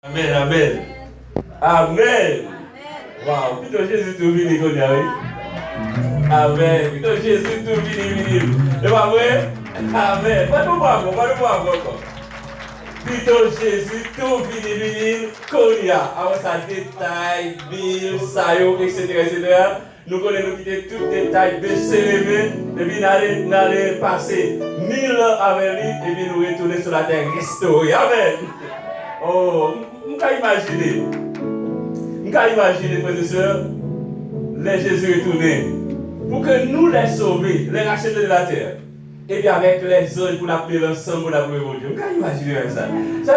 Amen, amen. Amen. Wow, plutôt Jésus tout vini qu'on y a, oui. Amen. Plutôt Jésus tout vini. C'est pas vrai? Amen. Pas de moi encore. Plutôt Jésus tout vini qu'on y a. Avant ça, détail, bill, sayo, etc. Nous connaissons tous les détails de célébrer, et puis nous allons passer 1000 ans avec lui, et puis nous retourner sur la terre restaurée. Amen. Oh, on peut imaginer, frères et sœurs, les Jésus retournés, pour que nous les sauver, les racheter de la terre. Et bien avec les anges, pour nous appeler ensemble, pour nous appeler mon Dieu. On peut imaginer ça. Ça,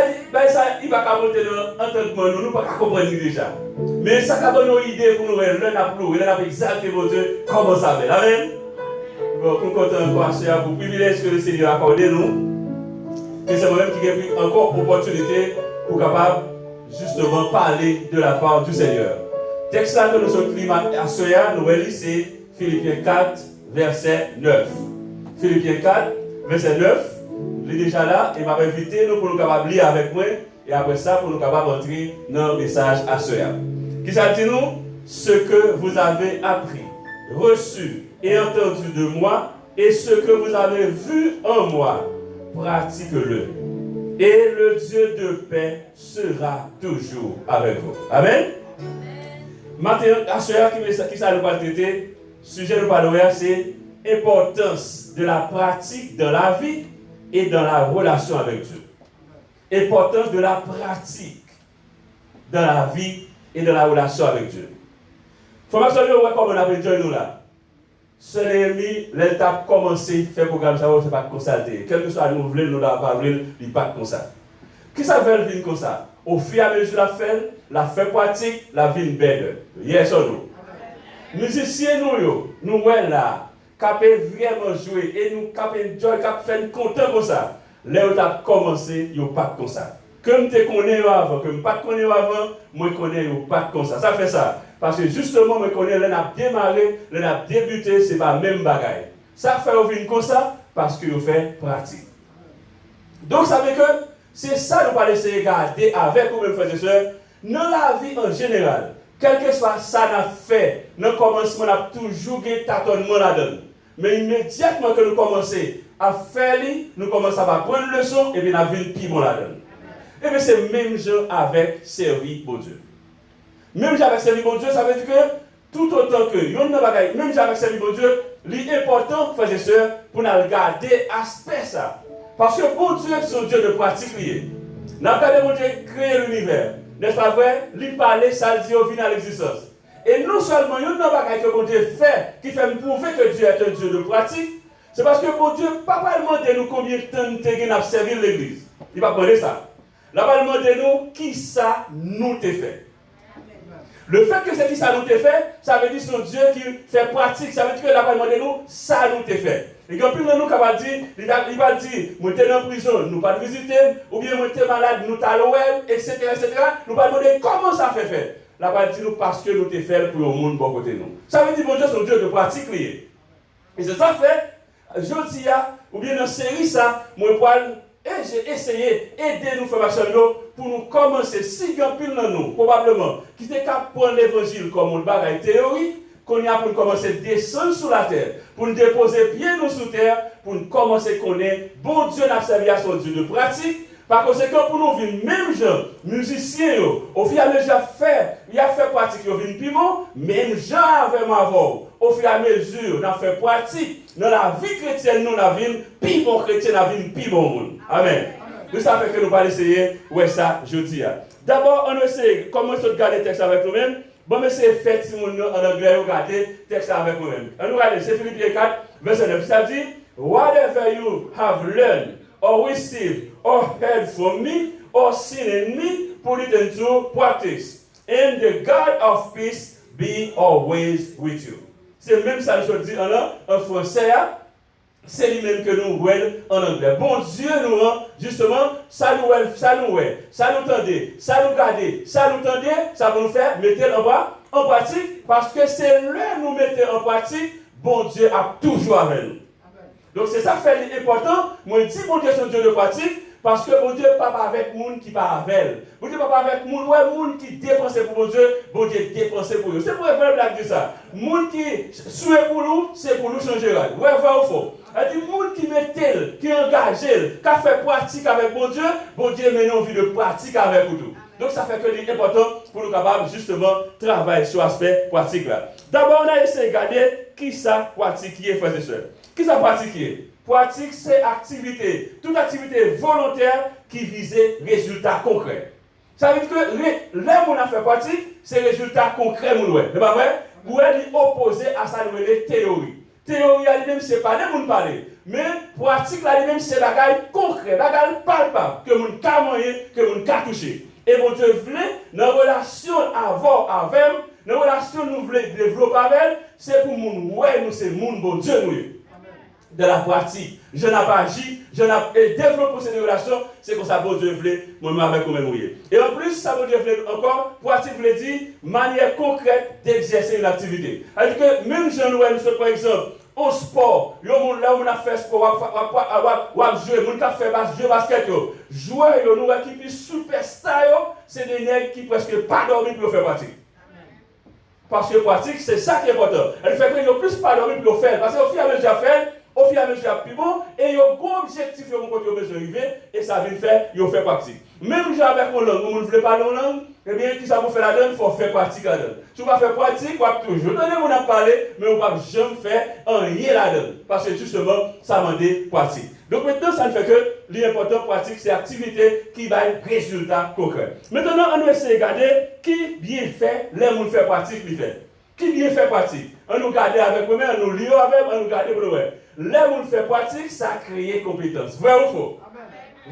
il va pas monter en tant que nous, nous ne pouvons pas comprendre déjà. Mais ça va donner une idée pour nous, l'un a plouré, l'un a exalté mon Dieu, comment ça va. Amen. Bon, nous comptons encore pour le privilège que le Seigneur a accordé nous. Et c'est moi-même qui ai pris encore l'opportunité pour capable justement parler de la part du Seigneur. Texte là que nous sommes à Soya, nous lisons, c'est Philippiens 4, verset 9. Philippiens 4, verset 9. Il est déjà là et m'a invité nous pour nous capables lire avec moi et après ça pour nous capables entrer dans le message à Soya. Qui ça dit nous? Ce que vous avez appris, reçu et entendu de moi et ce que vous avez vu en moi, pratiquez-le. Et le Dieu de paix sera toujours avec vous. Amen. Maintenant, à ce qui ça nous va traiter, sujet de parler, c'est l'importance de la pratique dans la vie et dans la relation avec Dieu. Importance de la pratique dans la vie et dans la relation avec Dieu. Formation, on voit comment on appelle Dieu nous là. Seul ennemi, l'étape commencé, faire programme, ça ne va pas constater. Quel que soit nous voulons, nous n'avons pas voulu, il ne pas comme ça. Qui ça fait le vin comme ça? Au fur et à mesure la fait pratique, la vie belle. Yes or no? Musiciens nous voyons là, qui vraiment jouer et nous qui joy, qui fait content comme ça. Là où tu as commencé, il n'y a pas comme ça. Comme tu connais avant, comme pas connais avant, moi je connais pas comme ça. Ça fait ça. Parce que justement, je connais, l'on a démarré, l'on a débuté, ce n'est pas le même bagaille. Ça fait au fin comme ça, parce que vous faites pratique. Donc, ça veut que c'est ça que nous allons essayer de garder avec vous-même, frères et sœurs, dans la vie en général. Quel que soit ça qu'on a fait, dans le commencement, on a toujours eu tâtonnement là-dedans. Mais immédiatement que nous commençons à faire, nous commençons à prendre le leçon et puis nous avons une piment là-dedans. Et bien, c'est même chose avec servir pour Dieu. Même si avec servir bon Dieu, ça veut dire que tout autant que même si avec servir bon Dieu, l'important, frères et sœurs, pour nous garder aspect ça. Parce que bon Dieu, c'est un Dieu de pratique lié. Nous avons regardé bon Dieu créer l'univers. N'est-ce pas vrai? Lui parler, ça le dit au final l'existence. Et non seulement, il y a une bagaille que bon Dieu fait, qui fait prouver que Dieu est un Dieu de pratique, c'est parce que bon Dieu ne va pas demander nous combien de temps nous avons servi l'église. Il ne va pas demander ça. Il va demander nous qui ça nous t'a fait. Le fait que c'est qui ça nous t'a fait, ça veut dire que c'est un Dieu qui fait pratique, ça veut dire que il va demander nous, ça nous t'a fait. Et quand plus de nous va dire, il va dire, moi j'étais en prison, nous pas visiter, ou bien moi j'étais malade, nous t'allons, etc. Nous va demander comment ça fait faire. Là va dire nous parce que nous t'ai fait pour le monde bon côté nous. Ça veut dire que Dieu c'est un Dieu de pratique lié. Et c'est ça fait, je dis ou bien dans série ça, moi j'ai essayé d'aider nous frères pour nous commencer, si grand pile dans nous, probablement, qui était capable de prendre l'évangile comme une bagaille théorie, qu'on y a pour commencer à descendre sur la terre, pour nous déposer pieds nous sous terre, pour nous commencer à connaître, bon Dieu n'a servi à son Dieu de pratique. Par conséquent, pour nous vivre, même gens, musiciens, au fur et à mesure, il a fait pratique, il a piment, même gens avec ma voix, au fur et à mesure, on a fait pratique, dans la vie chrétienne, nous avons vu, piment chrétien, nous avons vu, piment monde. Amen. Nous savons que nous allons essayer, ouais, ça, je dis. D'abord, on essaie, comment se garder le texte avec nous-mêmes. Bon, mais c'est fait, si on en anglais, regardez le texte avec nous-mêmes. On nous regarde, c'est Philippiens 4, verset 9. Ça dit, whatever you have learned, or received, or heard from me, or seen in me, put it into practice. And the God of peace be always with you. C'est même ça que je dis en français, c'est lui-même que nous voyons en anglais. Bon Dieu nous rend, justement, ça nous tendait, ça nous gardait, ça nous tendait, ça va nous faire mettre en pratique, parce que c'est là nous mettons en pratique, bon Dieu a toujours avec nous. Donc c'est ça fait important. Moi je dis bon Dieu c'est un Dieu de pratique, Parce que bon Dieu pas avec monde qui pas avec. Bon Dieu pas avec monde, ouais, monde qui dépense pour bon Dieu dépense pour eux. C'est pour faire blague de ça. Monde qui souhaite pour nous, c'est pour nous changer. Ouais, vrai ou faux? Il dit monde qui met tel, qui engage, qui a fait pratique avec bon Dieu met une vie de pratique avec vous. Donc ça fait que c'est important pour nous capables justement travailler sur l'aspect pratique là. D'abord on a essayé de regarder qui ça pratiquer, frères et sœurs. Qui ça pratiquer? Pratique c'est activité, toute activité volontaire qui vise résultats concrets. Ça veut dire que là où on a fait pratique, c'est résultats concrets mon ouais. C'est pas vrai? Ou elle est opposé à ça les théories. Théorie elle-même c'est pas des moun parler, mais pratique là elle-même c'est bagaille concret, bagaille palpable que moun ka moyen, que moun ka toucher. Et bon Dieu voulait, dans la relation avant avec, dans la relation nous voulons développer avec, c'est pour nous, ouais, nous c'est moun bon Dieu nous. De la pratique, je n'ai pas agi, je n'ai développé cette relation, c'est comme ça bon Dieu voulait, moi avec vous-même. Et en plus, ça bon Dieu voulait encore, pratique voulait dire, manière concrète d'exercer une activité. C'est-à-dire que même Jean-Noël, par exemple, au sport, là où on a fait sport, on a joué, on a fait jeu basket, joueur, nous équipe superstar, c'est des nègres qui presque pas dormi pour faire pratique. Parce que pratique, c'est ça qui est important. Elle fait que nous plus pas dormi pour faire. Parce qu'au fur et à mesure fait, au fur et à mesure plus bon, et il y a un gros objectif que vous pouvez besoin d'arriver, et ça vient faire, il fait pratique. Même avec mon langue, vous ne voulez pas de langue, eh bien, qui ça vous fait la donne, il faut faire pratique la donne. Si vous ne faites pratique, vous pouvez toujours donner, vous n'avez parlé, mais vous ne pouvez jamais faire rien la donne. Parce que justement, ça demande pratique. Donc maintenant, ça ne fait que l'important pratique, c'est l'activité qui va être résultat concret. Maintenant, on va essayer de regarder qui bien fait, les gens fait pratique, lui fait. Qui bien fait pratique. On nous regarde avec nous-mêmes, on nous lit avec, on nous regarde pour nous. Les gens fait pratique, ça crée compétence. Vrai ou faux?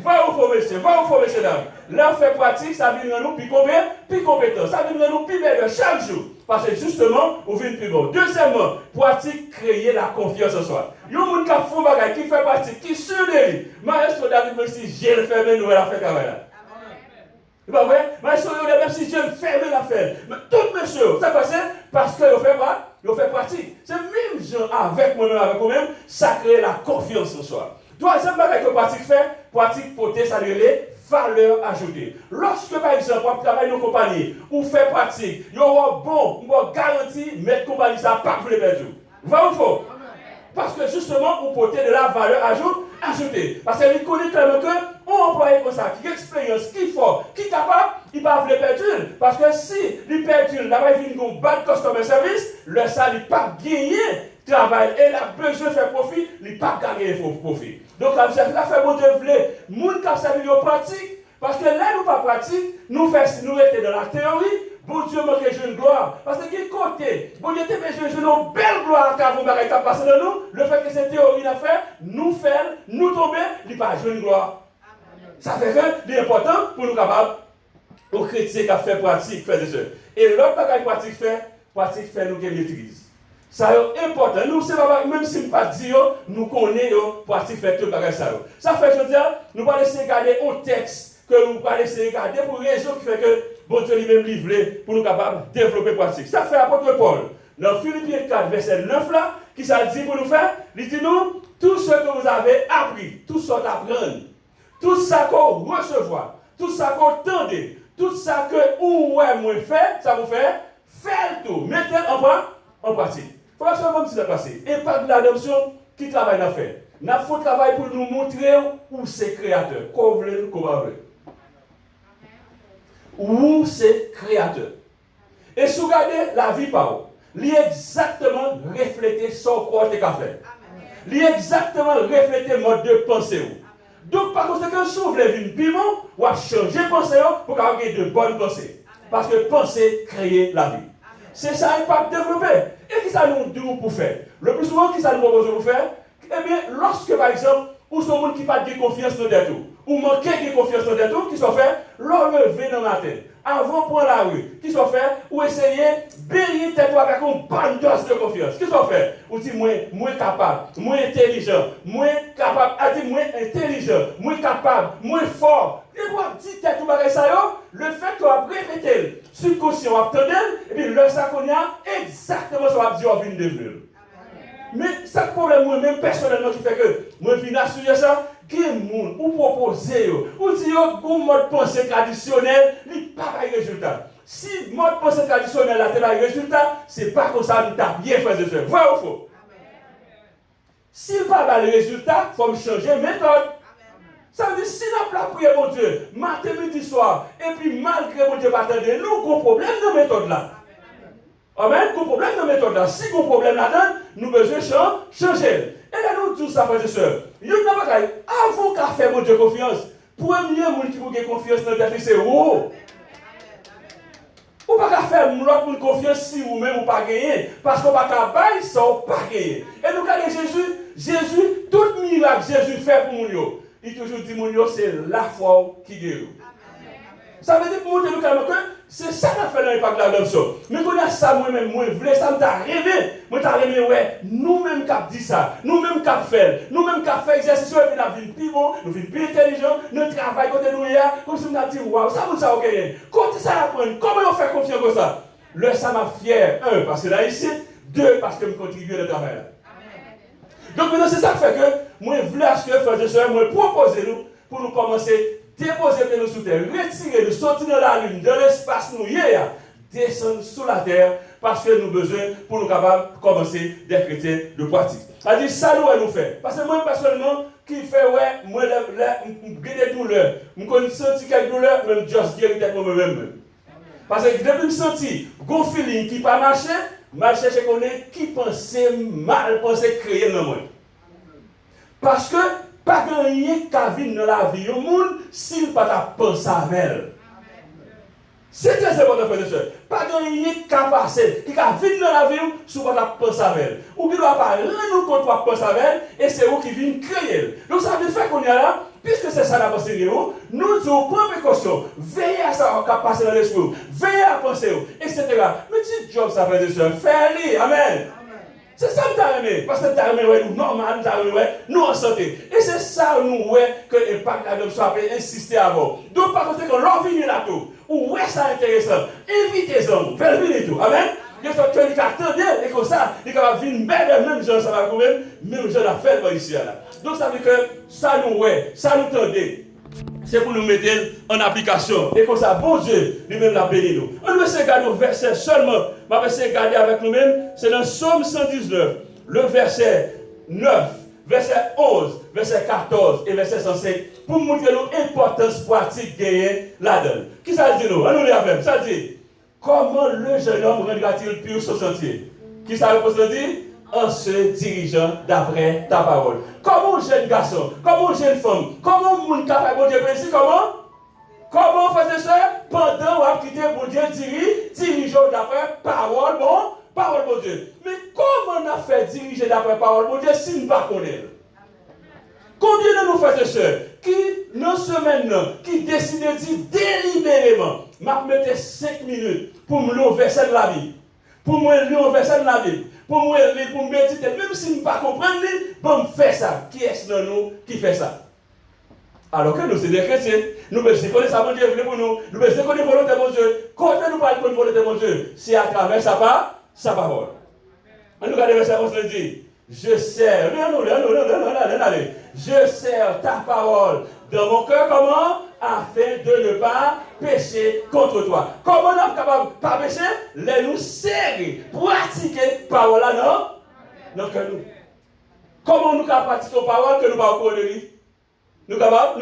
Vrai ou faux, monsieur? Vrai ou faux, monsieur, dame? Là, on fait pratique, ça vient de nous plus combien? Plus compétence. Ça vient de nous plus meilleur chaque jour. Parce que justement, on vient plus bon. Deuxièmement, pratique, créer la confiance en soi. Il y a des gens qui font bagaille, qui fait pratique, qui surveille. Mais est-ce que David me dit, j'ai le fait, mais nous, elle a fait travail là? C'est pas vrai? Mais est-ce que même si j'ai le fait, mais la fait? Mais tout monsieur, ça passe parce que vous fait pas? Vous fait pratique. C'est même gens avec moi-même, avec vous-même, ça crée la confiance en soi. Troisième bagage que pratique porter, ça les valeur ajoutée. Lorsque par exemple, on travaille dans une compagnie, ou fait pratique, il y aura bon, on garantit, mettre compagnie ça pas pour les perdre. Va ou faux? Parce que justement, on porter de la valeur ajoutée. Parce qu'il connaît tellement que, on emploie comme ça, qui expérience, qui fort, qui capable, il va les perdre. Parce que si il perd, là-bas, il vient de bad customer service, le ça, il pas gagner travail et il a besoin de faire profit, il pas gagner profit. Donc, ça fait bon Dieu voulait, moun qui servi de pratique, parce que là, nous pas pratique, nous étions dans la théorie, bon Dieu manque de une gloire. Parce que quel côté, bon Dieu te besoin de une belle gloire car vous m'avez passé dans nous, le fait que cette théorie n'a fait, nous faire, nous tomber, il pas jouer une gloire. Ça fait que c'est important pour nous capables, aux chrétiens qui ont fait pratique, faire des choses. Et l'autre bagage pratique fait nous qui maîtrise. Ça est important. Nous, c'est pas même si nous ne pas dire, nous connaissons pratique fait tout le bagage ça. Ça fait je veux dire, nous pas laisser regarder un texte que nous pas laisser regarder pour une raison qui fait que bon Dieu lui-même livré pour nous capables de développer pratique. Ça fait apôtre Paul dans Philippiens 4 verset 9 là, qui ça dit pour nous faire, il dit nous tout ce que vous avez appris, tout ça d'apprendre, tout ça qu'on recevoir, tout ça qu'on tendait, tout ça que ou ouais moi fait, ça vous fait faire tout, mettez en pratique. Il faut que ça va me passer. Et pas de l'adoption qui travaille dans faire. Nous avons fait travail pour nous montrer où c'est créateur. Qu'on veut, qu'on va veut. Où c'est créateur. Et si vous regardez la vie par où, il est exactement reflété son corps de café. Il est exactement reflété le mode de pensée. Donc, par conséquent, si vous voulez une piment, vous allez changer de pensée pour avoir de bonnes pensées. Parce que penser crée la vie. C'est ça qu'il faut développer. Et qui ça nous dit pour faire? Le plus souvent, qui ça nous propose pour faire? Eh bien, lorsque par exemple, ou sont gens qui n'ont pas de confiance dans des tout, ou manquent de confiance dans des tout, qui sont faits, leur lever dans la tête, avant prendre la rue, qui sont faits, ou essayer de baigner tête avec une bonne dose de confiance. Qui sont faits? Ou dit moins capable, moins intelligent, moins capable, moins intelligent, moins capable, moins fort. Et vous dites tête ou bagage ça, le fait que vous répétez, subconscient, vous attendez, et puis le sac qu'on a, exactement ce que vous avez dit, vous venez de devenir. Mais ça problème moi-même personnellement qui fait que moi je viens assurer ça, quel monde, ou proposer, ou dire un mode de pensée traditionnel, il n'y a pas de résultat. Si le mode de pensée traditionnel n'a pas de résultat, ce n'est pas comme ça que nous avons bien fait de ce. Vrai ou faux? S'il n'y a pas de résultat, il faut changer de méthode. Ça veut dire, si nous avons prié mon Dieu, matin, midi, soir, et puis malgré mon Dieu, nous avons un problème de méthode là. Amen, un problème de méthode là. Si nous avons un problème là-dedans, nous avons besoin de changer. Et là, nous tous, ça frères et sœurs. Avant qu'à faire mon Dieu confiance, premier monde qui vous avez confiance dans le c'est vous. Vous ne pouvez pas faire l'autre confiance si vous-même vous pas gagné. Parce qu'on ne peut pas bailler sans pas gagner. Et nous, regardez Jésus, tout miracle Jésus fait pour nous. Il toujours dit que c'est la foi qui guérit. Ça veut dire pour nous que c'est ça qu'on fait dans l'impact de l'adoption. Mais quand on a ça, moi-même, moi, je voulais ça, je rêvé. Moi, je rêvé, ouais, nous-mêmes qui avons dit ça, nous-mêmes qui avons fait, nous-mêmes qui avons fait exercice, et puis nous avons plus bon, nous avons plus intelligent, notre travail côté nous, comme si nous avons dit, waouh, ça vous ça, ok. Quand ça apprendre, comment on fait confiance comme ça? Le ça m'a fier, un, parce que là, ici, deux, parce que je contribue au travail. Donc maintenant, c'est ça qui fait que moi, je voulais acheter, frères et sœurs, moi, proposer nous, pour nous commencer. Déposer nous sous terre, retirer, nous sortir dans la lune, dans l'espace nous descendre sous la terre, parce que nous avons besoin pour nous capables de commencer des chrétiens de pratique. C'est-à-dire, ça nous fait. Parce que moi, personnellement, qui fait, ouais, moi, j'ai des douleurs, je connais senti quelques douleurs, même juste guérir moi-même. Parce que depuis que je senti un feeling qui n'a pas marché, je cherche à connaître qui pensait mal, pensait créer dans moi. Parce que, pas de rien qui vient dans la vie du monde s'il n'a pas pensé à elle. C'est très important, frères et sœurs. Pas de rien qui a passé, qui a venu dans la vie si vous n'avez pas pensé à elle. Ou qui ne doit pas rendre compte de penser à elle, et c'est vous qui venez créer. Donc ça veut dire qu'on est là, puisque c'est ça la pensée, nous devons prendre précaution, veiller à ça qui a passé dans l'esprit, veiller à penser, etc. Mais si job ça, frères et sœurs, fais-le. Amen. C'est ça que tu as aimé, parce que tu as aimé, nous, normal, tu as aimé, nous en santé. Et c'est ça, nous, que l'impact de l'adoption a insisté avant. Donc, par contre, quand l'on vient là tout, ou ouais, ça intéressant, invitez-en, venez tout. Amen. Il y a quelqu'un qui attend, et comme ça, il va venir même gens, ça va quand même gens à faire ici. Donc, ça veut dire que ça nous, ouais, ça nous tendait. C'est pour nous mettre en application. Et comme ça, bon Dieu, lui-même l'a béni nous. On va essayer de regarder au verset seulement. On va essayer de regarder avec nous-mêmes. C'est dans Psaume 119, le verset 9, verset 11, verset 14 et verset 105. Pour montrer nous l'importance pratique gagnée là-dedans. Qui ça dit nous? On nous avec. Ça dit, comment le jeune homme rendra-t-il pur son sentier? Qui ça veut dire? En se dirigeant d'après ta parole. Comment un jeune garçon, comment une jeune femme, comment un monde capable de Dieu précis, comment faisait ça pendant qu'on a quitté mon Dieu dirigeant d'après parole, parole mon Dieu. Mais comment on a fait diriger d'après parole mon Dieu si nous ne pas connaître? Combien de nous frères et sœurs qui, non semaine, qui décident de dire délibérément, m'a mettre 5 minutes pour me lire un verset de la Bible, pour me lire un verset de la Bible, pour me méditer, même si nous ne pas comprendre, bon, faire ça. Qui est-ce dans nous qui fait ça? Alors que nous, c'est des chrétiens. Nous besoin de connaître ça, mon Dieu, pour nous. Nous besoin de connaître la volonté de mon Dieu. Quand nous parlons de la volonté de mon Dieu, c'est à travers sa parole. On nous regarde le verset 11, dit, je sers, je sers ta parole dans mon cœur, comment? Afin de ne pas pécher contre toi. Comment on est capable de ne pas pécher? Les nous serrer, pratiquer parole là, non? Non, que nous. Comment nous pouvons pratiquer la parole que nous ne pouvons pas connaître? Nous capables?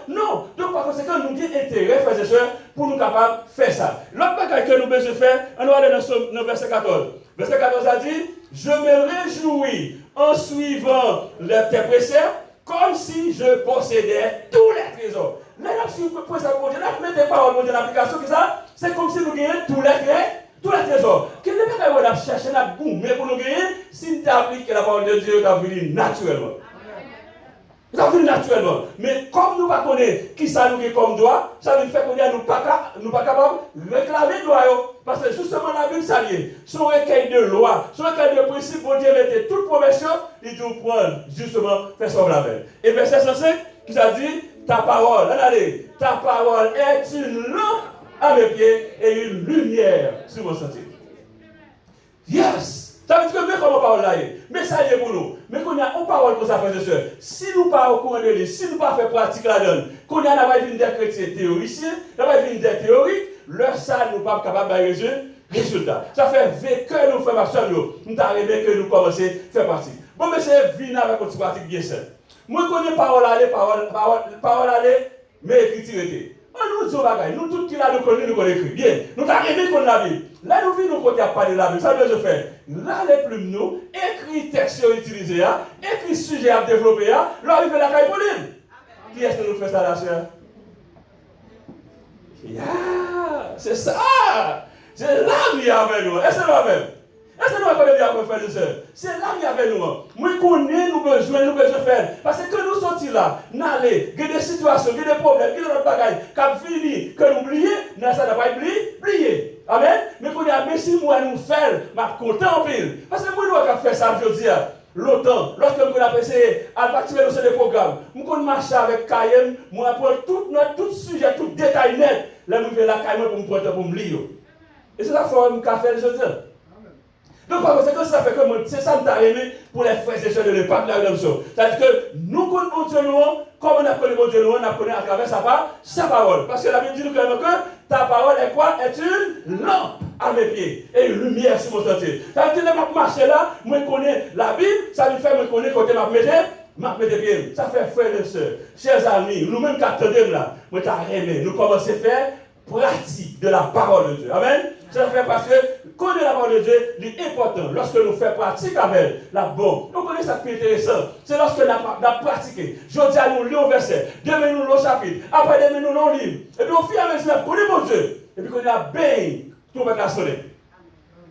Non. Donc par conséquent, nous avons intérêt, frères et sœurs, pour nous capables de faire ça. L'autre bagage que nous besoin de faire, on va aller dans le verset 14. Verset 14 a dit, je me réjouis en suivant tes préceptes, comme si je possédais tous les trésors. Là, si vous pouvez ça pour Dieu, là, vous mettez des paroles dans l'application, c'est comme si nous gagnions tous les trésors. Quel n'est pas qu'on a cherché la boum, mais pour nous gagner, si nous appliquons la parole de Dieu, nous avons venu naturellement. Nous avons venu naturellement. Mais comme nous ne connaissons pas qui ça nous est comme droit, ça veut faire qu'on n'est pas capable de réclamer droit. Parce que justement, la Bible, ça y est, son recueil de loi, son recueil de principes, pour Dieu mettait toute promesse, il doit prendre justement, faire son blavel. Et verset 105, qui ça dit, ta parole, regardez, ta parole est une lampe à mes pieds et une lumière sur mon sentier. Yes! Ça veut dire que mais comment parole là est? Mais ça y est pour nous. Mais qu'on a une parole pour ça, frères et sœurs. Si nous pas au courant de lui, si nous pas fait pratique là-dedans, qu'on a pas vu des chrétiens théoriciens, n'a pas vu des théoriques, leur ça nous pas capable de résultat. Ça fait que nous faisons action, nous t'arrivons que nous commençons à faire pratique. Bon, mais c'est venir avec une pratique bien simple. Moi, je connais parole aller, mais écriture était. Nous disons bagaille, nous tous qui là nous connaissons écrit. Bien, nous t'arrivons qu'on la Bible. Là nous venons côté à parler de la Bible. Ça veut dire faire. Là les plumes nous, écrit texte utilisé, écrit sujet à développer, là il fait la caille pour lui. Qui est-ce que nous fait ça là, sœur? C'est ça. C'est là qu'il y a avec nous. Est-ce que nous même? Est-ce que nous avons bien pour faire des heures? C'est là qu'il y a avec nous. Moi, je connais nos besoins, faire. Parce que nous sortis là, nous allons, il y a des situations, il y a des problèmes, il y a des bagages, quand fini, que nous oublions, nous ça n'a pas oublié. Amen. Mais quand il y a merci, moi, nous faire, je suis content en pile. Parce que moi, nous avons fait ça, je dis, longtemps, lorsque nous avons essayé à participer dans ce programme, nous avons marché avec Kayem, moi, pour tout sujet, tout détail net, là, nous avons la Kayem pour me lire. Et c'est la forme qu'a fait, je dis. Donc, par conséquent, ça fait que c'est ça que nous avons aimé pour les frères et sœurs de l'époque, la même chose. C'est-à-dire que nous connaissons Dieu, comme on appelle bon Dieu, on appelle à travers sa parole. Parce que la Bible dit clairement que ta parole est quoi? Est une lampe à mes pieds et une lumière sur mon sentier. Ça veut dire que je marche là, je connais la Bible, ça me fait me connaître côté ma pied. Ça fait frères et sœurs, chers amis, nous-mêmes qui attendons là, nous t'avons aimé, nous commençons à faire pratique de la parole de Dieu. Amen. Ça fait parce que connaître la parole de Dieu est important. Lorsque nous faisons pratique avec la bonne, nous connaissons ça qui est intéressant. C'est lorsque nous avons pratiqué. Je dis à nous lire un verset, demain nous le chapitre, après demain nous le livre. Et puis au fur et à mesure, nous connaissons mon Dieu. Et puis qu'on a bien, tout va être sonné.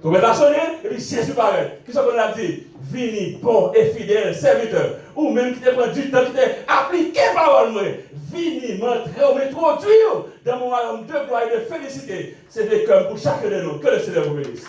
Tout va être sonné, et puis Jésus paraît. Qu'est-ce qu'on a dit? Vini, bon et fidèle serviteur. Ou même qui te prend du temps, qui te applique la parole. Vini, m'introduire dans mon royaume de gloire et de félicité. C'est des cœurs pour chacun de nous. Que le Seigneur vous bénisse.